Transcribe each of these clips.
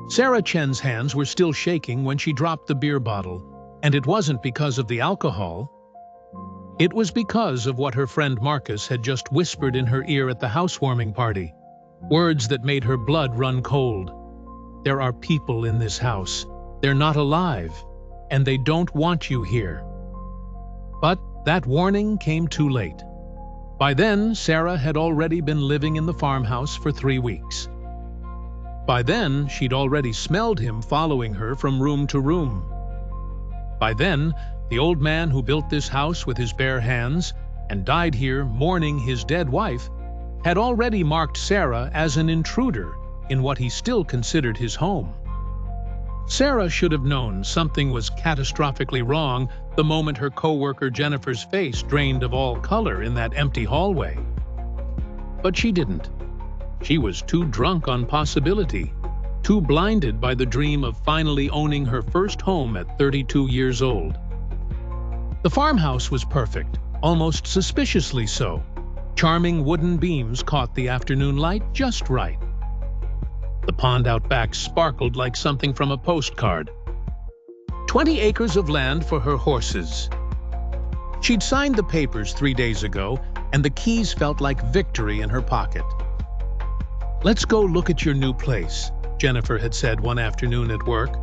Sarah Chen's hands were still shaking when she dropped the beer bottle, and it wasn't because of the alcohol. It was because of what her friend Marcus had just whispered in her ear at the housewarming party, words that made her blood run cold. There are people in this house. They're not alive, and they don't want you here. But that warning came too late. By then, Sarah had already been living in the farmhouse for 3 weeks. By then, she'd already smelled him following her from room to room. By then, the old man who built this house with his bare hands and died here mourning his dead wife had already marked Sarah as an intruder in what he still considered his home. Sarah should have known something was catastrophically wrong the moment her co-worker Jennifer's face drained of all color in that empty hallway. But she didn't. She was too drunk on possibility, too blinded by the dream of finally owning her first home at 32 years old. The farmhouse was perfect, almost suspiciously so. Charming wooden beams caught the afternoon light just right. The pond out back sparkled like something from a postcard. 20 acres of land for her horses. She'd signed the papers 3 days ago, and the keys felt like victory in her pocket. "Let's go look at your new place," Jennifer had said one afternoon at work.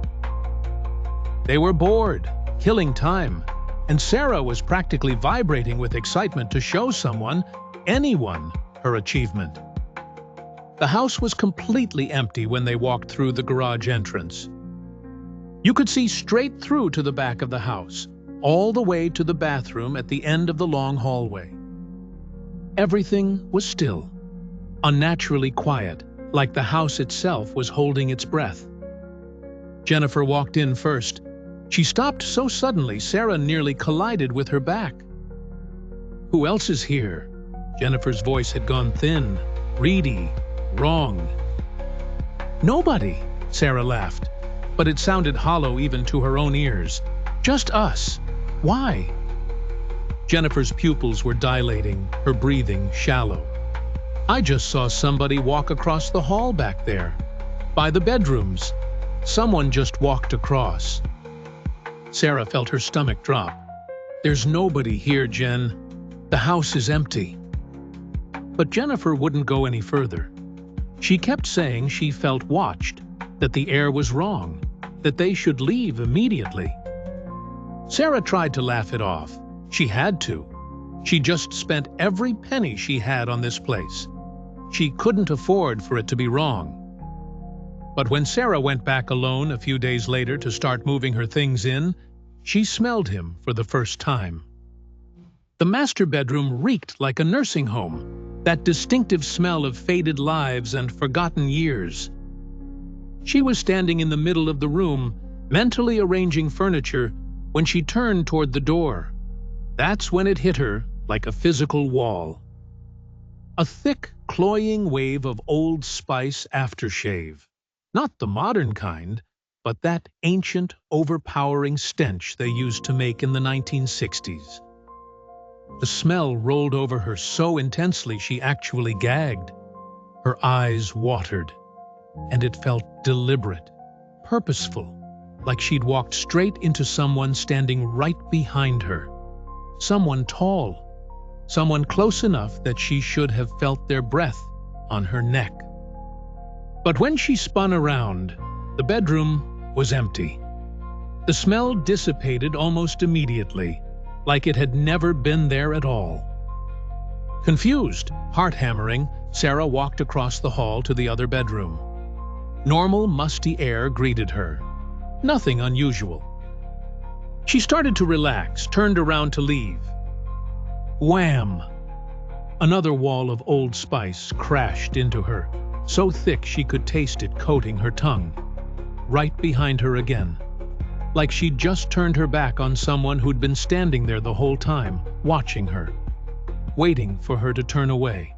They were bored, killing time, and Sarah was practically vibrating with excitement to show someone, anyone, her achievement. The house was completely empty when they walked through the garage entrance. You could see straight through to the back of the house, all the way to the bathroom at the end of the long hallway. Everything was still, unnaturally quiet, like the house itself was holding its breath. Jennifer walked in first. She stopped so suddenly Sarah nearly collided with her back. "Who else is here?" Jennifer's voice had gone thin, reedy, wrong. "Nobody," Sarah laughed, but it sounded hollow even to her own ears. "Just us. Why?" Jennifer's pupils were dilating, her breathing shallow. "I just saw somebody walk across the hall back there. By the bedrooms. Someone just walked across." Sarah felt her stomach drop. "There's nobody here, Jen. The house is empty." But Jennifer wouldn't go any further. She kept saying she felt watched, that the air was wrong, that they should leave immediately. Sarah tried to laugh it off. She had to. She just spent every penny she had on this place. She couldn't afford for it to be wrong. But when Sarah went back alone a few days later to start moving her things in, she smelled him for the first time. The master bedroom reeked like a nursing home, that distinctive smell of faded lives and forgotten years. She was standing in the middle of the room, mentally arranging furniture, when she turned toward the door. That's when it hit her like a physical wall. A thick, cloying wave of Old Spice aftershave. Not the modern kind, but that ancient, overpowering stench they used to make in the 1960s. The smell rolled over her so intensely she actually gagged. Her eyes watered, and it felt deliberate, purposeful, like she'd walked straight into someone standing right behind her. Someone tall, someone close enough that she should have felt their breath on her neck. But when she spun around, the bedroom was empty. The smell dissipated almost immediately, like it had never been there at all. Confused, heart-hammering, Sarah walked across the hall to the other bedroom. Normal, musty air greeted her. Nothing unusual. She started to relax, turned around to leave. Wham! Another wall of Old Spice crashed into her, so thick she could taste it coating her tongue. Right behind her again. Like she'd just turned her back on someone who'd been standing there the whole time, watching her, waiting for her to turn away.